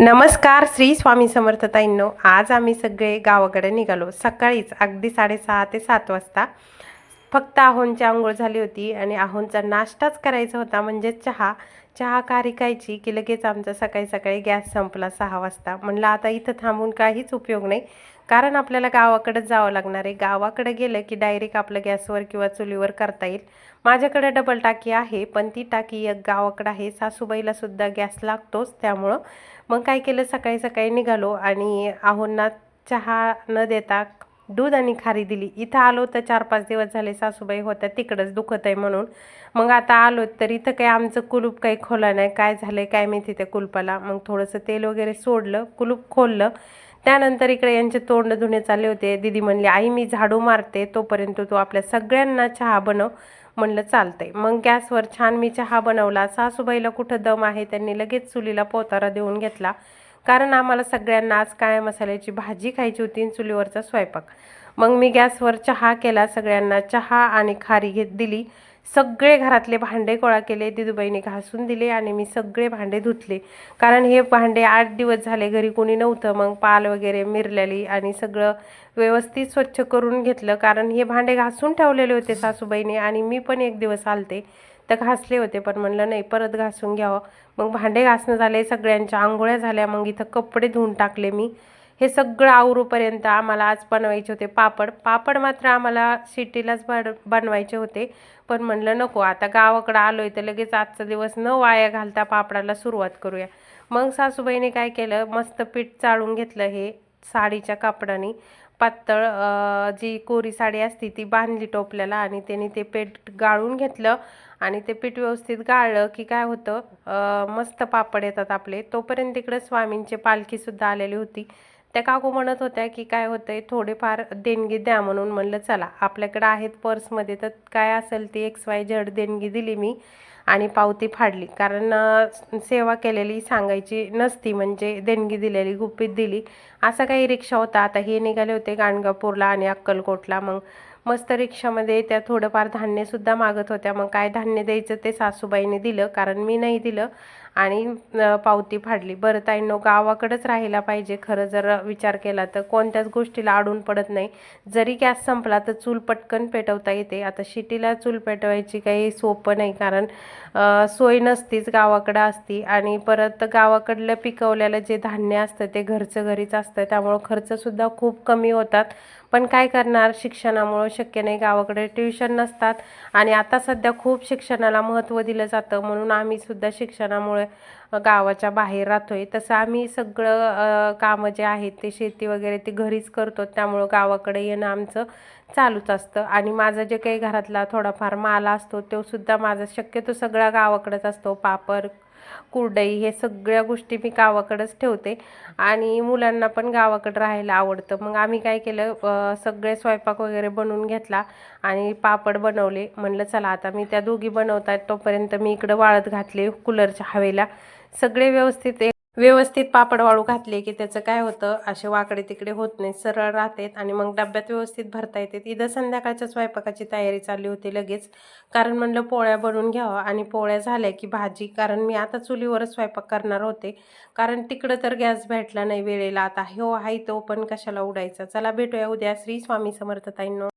नमस्कार, श्री स्वामी समर्थ ताईंनो. आज आम्ही सगळे गावाकडे निघालो. सकाळीच अगदी 6:30 ते 7 वाजता. फक्त आहोंची अंघोळ झाली होती आणि आहोंचा नाश्ताच करायचा होता, म्हणजे चहा. चहा कारिकायची की लगेच आमचा सकाळी सकाळी गॅस संपला 6 वाजता. म्हणलं आता इथं थांबून काहीच उपयोग नाही, कारण आपल्याला गावाकडेच जावं लागणार आहे. गावाकडे गेलं की डायरेक्ट आपलं गॅसवर किंवा चुलीवर करता येईल. माझ्याकडे डबल टाकी आहे, पण ती टाकी एक गावाकडे आहे. सासूबाईला सुद्धा गॅस लागतोच, त्यामुळं मग काय केलं, सकाळी सकाळी निघालो आणि आहोंना चहा न देता दूध आणि खारी दिली. इथं आलो तर 4-5 दिवस झाले सासूबाई होत्या तिकडंच दुखत आहे म्हणून. मग आता आलो तर इथं काही आमचं कुलूप काही खोलं नाही. काय झालंय काय माहिती त्या कुलपाला. मग थोडंसं तेल वगैरे सोडलं, कुलूप खोललं. त्यानंतर इकडे यांचे तोंड धुणे चालले होते. दीदी म्हणली, आई मी झाडू मारते, तोपर्यंत तू आपल्या सगळ्यांना चहा बनव. म्हणलं चालतंय. मग गॅसवर छान मी चहा बनवला. सासूबाईला कुठं दम आहे, त्यांनी लगेच चुलीला पोतारा देऊन घेतला, कारण आम्हाला सगळ्यांना आज काळ्या मसाल्याची भाजी खायची होती आणि चुलीवरचा स्वयंपाक. मग मी गॅसवर चहा केला, सगळ्यांना चहा आणि खारी दिली. सगळे घरातले भांडे गोळा केले, दिदूबाईने घासून दिले आणि मी सगळे भांडे धुतले, कारण हे भांडे 8 दिवस झाले घरी कोणी नव्हतं. मग पाल वगैरे मिरलेली आणि सगळं व्यवस्थित स्वच्छ करून घेतलं, कारण हे भांडे घासून ठेवलेले होते सासूबाईने आणि मी पण एक दिवस आलते तर घासले होते, पण म्हणलं नाही परत घासून घ्यावं. मग भांडे घासणं झाले, सगळ्यांच्या आंघोळ्या झाल्या. मग इथं कपडे धुवून टाकले मी. हे सगळं आवरूपर्यंत आम्हाला आज बनवायचे होते पापड. पापड मात्र आम्हाला शिट्टीलाच बनवायचे होते, पण म्हणलं नको, आता गावाकडं आलोय तर लगेच आजचा दिवस न वाया घालता पापडाला सुरुवात करूया. मग सासूबाईने काय केलं, मस्त पीठ चाळून घेतलं. हे साडीच्या कापडाने पातळ जी कोरी साडी असती ती बांधली टोपल्याला आणि त्याने ते पीठ गाळून घेतलं. आणि ते पीठ व्यवस्थित गाळलं की काय होतं, मस्त पापड येतात आपले. तोपर्यंत तिकडे स्वामींची पालखीसुद्धा आलेली होती. त्या काकू म्हणत होत्या की काय होतंय, थोडेफार देणगी द्या म्हणून. म्हणलं चला, आपल्याकडे आहेत पर्समध्ये, तर काय असेल ती XYZ देणगी दिली मी आणि पावती फाडली, कारण सेवा केलेली सांगायची नसती, म्हणजे देणगी दिलेली गुपित दिली. असा काही रिक्षा होता. आता हे निघाले होते गाणगापूरला आणि अक्कलकोटला. मग मस्त रिक्षामध्ये त्या थोडंफार धान्यसुद्धा मागत होत्या. मग काय धान्य द्यायचं ते सासूबाईने दिलं, कारण मी नाही दिलं, आणि पावती फाडली. बरं ताईंनो, गावाकडेच राहायला पाहिजे खरं जर विचार केला तर. कोणत्याच गोष्टीला अडून पडत नाही. जरी गॅस संपला तर चूल पटकन पेटवता येते. आता शिटीला चूल पेटवायची काही सोपं नाही, कारण सोय नसतीच, गावाकडं असती. आणि परत गावाकडलं पिकवलेलं जे धान्य असतं ते घरचं घरीच असतं, त्यामुळं खर्चसुद्धा खूप कमी होतात. पण काय करणार, शिक्षणामुळं शक्य नाही. गावाकडे ट्युशन नसतात आणि आता सध्या खूप शिक्षणाला महत्त्व दिलं जातं, म्हणून आम्ही सुद्धा शिक्षणामुळे गावाच्या बाहेर राहतोय. तसं आम्ही सगळं कामं जे आहेत ते शेती वगैरे ते घरीच करतो, त्यामुळं गावाकडे येणं आमचं चालूच असतं. आणि माझं जे काही घरातला थोडाफार माल असतो तो सुद्धा माझा शक्यतो सगळा गावाकडेच असतो. पापड, कुरडई, हे सगळ्या गोष्टी मी गावाकडेच ठेवते आणि मुलांना पण गावाकडं राहायला आवडतं. मग आम्ही काय केलं, सगळे स्वयंपाक वगैरे बनवून घेतला आणि पापड बनवले. म्हणलं चला, आता मी त्या दोघी बनवत आहेत तोपर्यंत मी इकडं वाळत घातले कूलरच्या हवेला. सगळे व्यवस्थित पापड वाळू घातले की त्याचं काय होतं, असे वाकडे तिकडे होत नाही, सरळ राहतात आणि मग डब्यात व्यवस्थित भरता येते. इथं संध्याकाळच्या स्वयंपाकाची तयारी चालली होती लगेच, कारण म्हणलं पोळ्या बनवून घ्यावा आणि पोळ्या झाल्या की भाजी, कारण मी आता चुलीवरच स्वयंपाक करणार होते, कारण तिकडं तर गॅस भेटला नाही वेळेला. आता हो आहे तो पण कशाला उडायचा. चला भेटूया उद्या. श्री स्वामी समर्थ ताईंनो.